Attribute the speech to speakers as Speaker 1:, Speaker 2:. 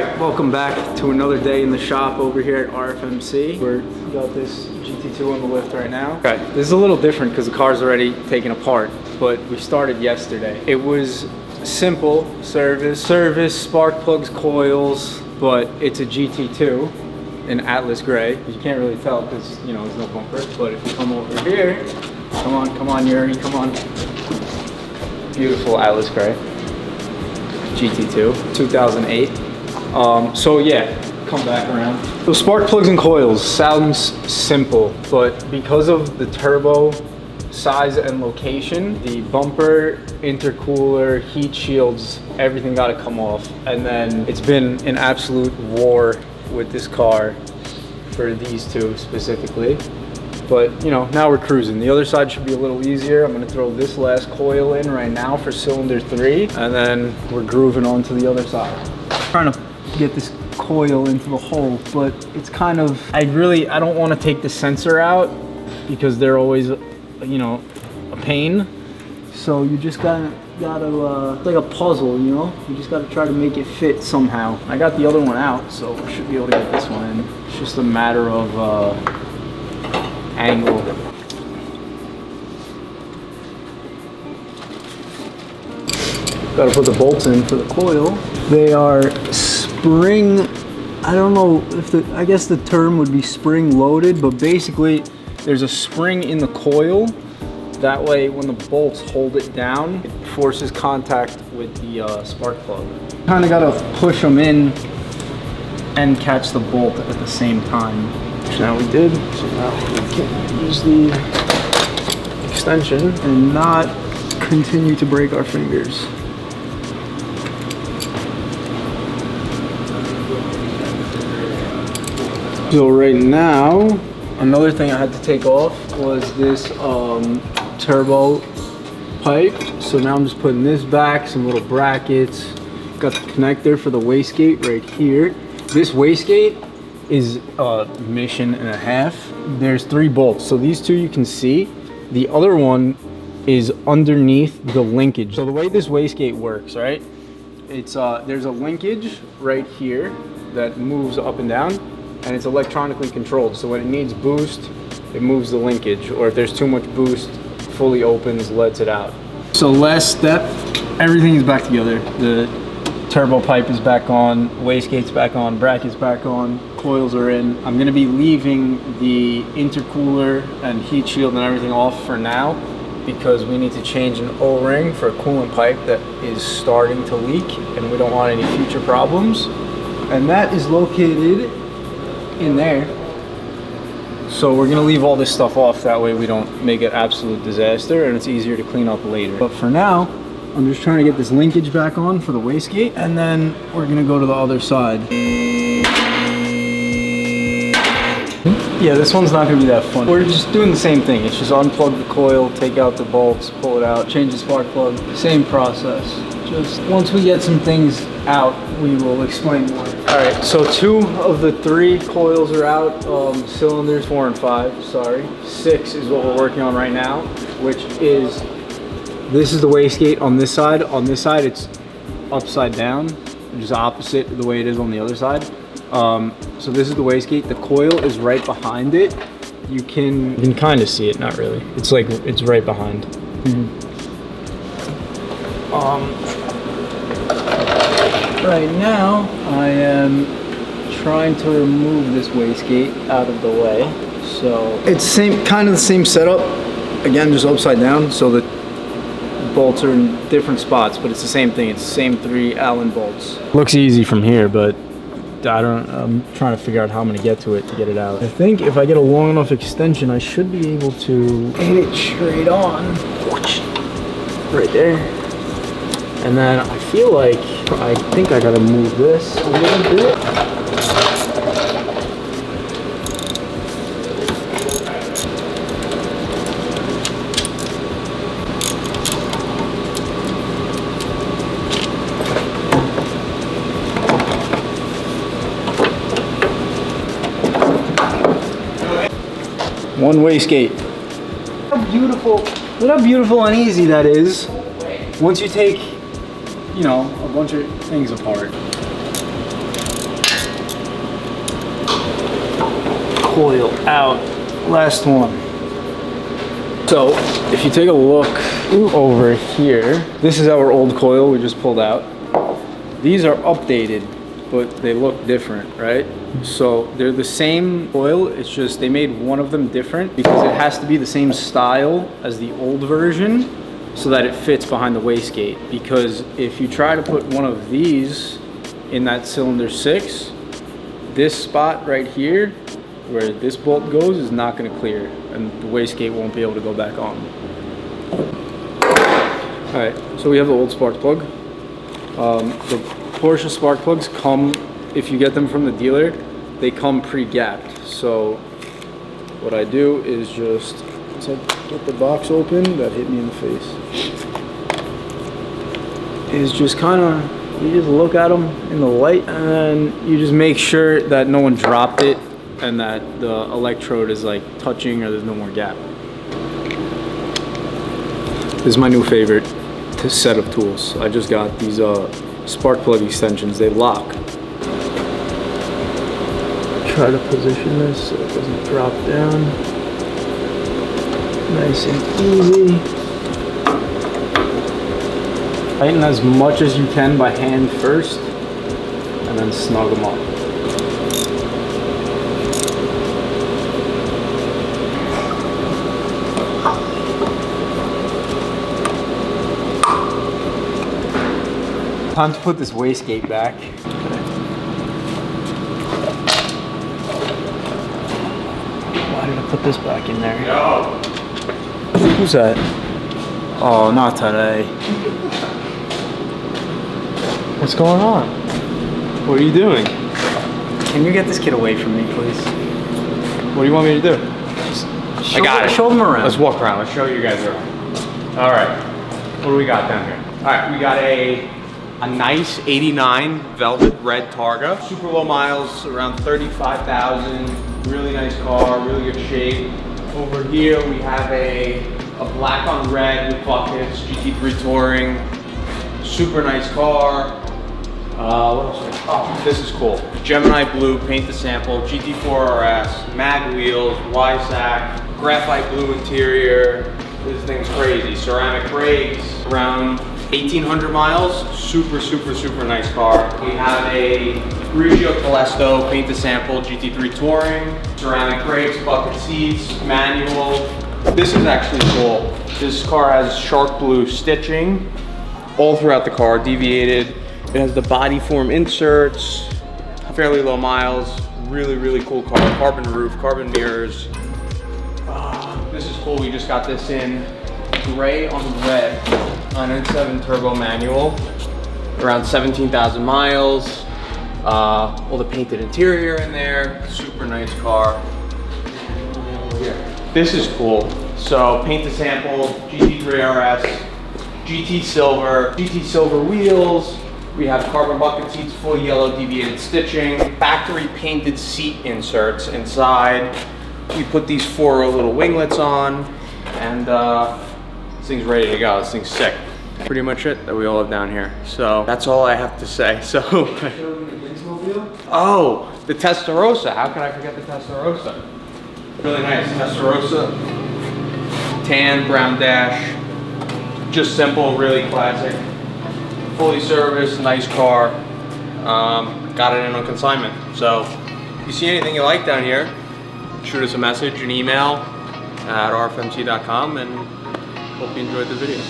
Speaker 1: Alright, welcome back to another day in the shop over here at RFMC. We got this GT2 on the lift right now. Okay, this is a little different because the car's already taken apart, but we started yesterday. It was simple service, spark plugs, coils, but it's a GT2 in Atlas gray. You can't really tell because, you know, there's no bumper, but if you come over here, come on, Yuri, come on. Beautiful Atlas gray. GT2, 2008. So yeah, come back around. So spark plugs and coils sounds simple, but because of the turbo size and location, the bumper, intercooler, heat shields, everything got to come off. And then it's been an absolute war with this car for these two specifically. But you know, now we're cruising. The other side should be a little easier. I'm gonna throw this last coil in right now for cylinder 3, and then we're grooving on to the other side. Trying to get this coil into the hole, but it's kind of, I don't want to take the sensor out because they're always, you know, a pain. So you just gotta it's like a puzzle, you know? You just gotta try to make it fit somehow. I got the other one out, so I should be able to get this one in. It's just a matter of angle. Got to put the bolts in for the coil. They are spring, I don't know if I guess the term would be spring loaded, but basically there's a spring in the coil. That way when the bolts hold it down, it forces contact with the spark plug. Kind of got to push them in and catch the bolt at the same time. Now we did, so now we can use the extension and not continue to break our fingers. So right now, another thing I had to take off was this turbo pipe. So now I'm just putting this back, some little brackets. Got the connector for the wastegate right here. This wastegate is a mission and a half. There's 3 bolts, so these 2 you can see. The other one is underneath the linkage. So the way this wastegate works, right? It's there's a linkage right here that moves up and down, and it's electronically controlled. So when it needs boost, it moves the linkage, or if there's too much boost, fully opens, lets it out. So last step, everything is back together. The turbo pipe is back on, wastegate's back on, brackets back on, coils are in. I'm gonna be leaving the intercooler and heat shield and everything off for now because we need to change an O-ring for a coolant pipe that is starting to leak and we don't want any future problems. And that is located in there. So we're gonna leave all this stuff off, that way we don't make an absolute disaster and it's easier to clean up later. But for now, I'm just trying to get this linkage back on for the wastegate, and then we're gonna go to the other side. Yeah, this one's not gonna be that fun. We're just doing the same thing. It's just unplug the coil, take out the bolts, pull it out, change the spark plug. Same process. Just once we get some things out, we will explain more. All right, so 2 of the 3 coils are out. Cylinders 4 and 5, sorry. 6 is what we're working on right now, which is, this is the wastegate on this side. On this side, it's upside down, which is opposite the way it is on the other side. So this is the wastegate. The coil is right behind it. You can kind of see it, not really. It's like, it's right behind. Right now, I am trying to remove this wastegate out of the way. So it's kind of the same setup. Again, just upside down. So the bolts are in different spots, but it's the same thing. It's the same 3 Allen bolts. Looks easy from here, but I'm trying to figure out how I'm gonna get to it to get it out. I think if I get a long enough extension, I should be able to get it straight on. Right there. And then I feel like, I think I gotta move this a little bit. One wastegate. Look how beautiful and easy that is once you take, you know, a bunch of things apart. coil out. Last one. So if you take a look over here, this is our old coil we just pulled out. These are updated, but they look different, right? So they're the same coil, it's just they made one of them different because it has to be the same style as the old version so that it fits behind the wastegate. Because if you try to put one of these in that cylinder 6, this spot right here where this bolt goes is not going to clear and the wastegate won't be able to go back on. Alright, so we have the old spark plug. The Porsche spark plugs come, if you get them from the dealer, they come pre-gapped. So what I do is just, once I get the box open, that hit me in the face, is just kind of, you just look at them in the light and you just make sure that no one dropped it and that the electrode is like touching or there's no more gap. This is my new favorite set of tools. I just got these spark plug extensions. They lock. Try to position this so it doesn't drop down. Nice and easy. Tighten as much as you can by hand first and then snug them up. Time to put this wastegate back. Why did I put this back in there? Yo. Who's that? Oh, not today. What's going on? What are you doing? Can you get this kid away from me, please? What do you want me to do? I got it. Show him around.
Speaker 2: Let's walk around. Let's show you guys around. All right. What do we got down here? All right, we got a nice 89 velvet red Targa. Super low miles, around 35,000. Really nice car, really good shape. Over here we have a black on red with buckets, GT3 Touring. Super nice car. What else? Oh, this is cool. Gemini blue, paint to sample, GT4 RS, mag wheels, Y-sack, graphite blue interior. This thing's crazy. Ceramic brakes, around 1,800 miles. Super, super, super nice car. We have a Grigio Telesto, paint to sample, GT3 Touring, ceramic brakes, bucket seats, manual. This is actually cool. This car has shark blue stitching all throughout the car, deviated. It has the body form inserts, fairly low miles, really, really cool car. Carbon roof, carbon mirrors. This is cool, we just got this in gray on red, 997 turbo manual, around 17,000 miles. All the painted interior in there, super nice car. This is cool. So paint to sample, GT3 RS, GT Silver wheels. We have carbon bucket seats, full yellow deviated stitching, factory painted seat inserts inside. We put these 4 little winglets on, and this thing's ready to go. This thing's sick. Pretty much it that we all have down here. So that's all I have to say. So, oh, the Testarossa. How can I forget the Testarossa? Really nice Testarossa. Tan, brown dash. Just simple, really classic. Fully serviced, nice car. Got it in on consignment. So if you see anything you like down here, shoot us a message, an email at rfmc.com, and hope you enjoyed the video.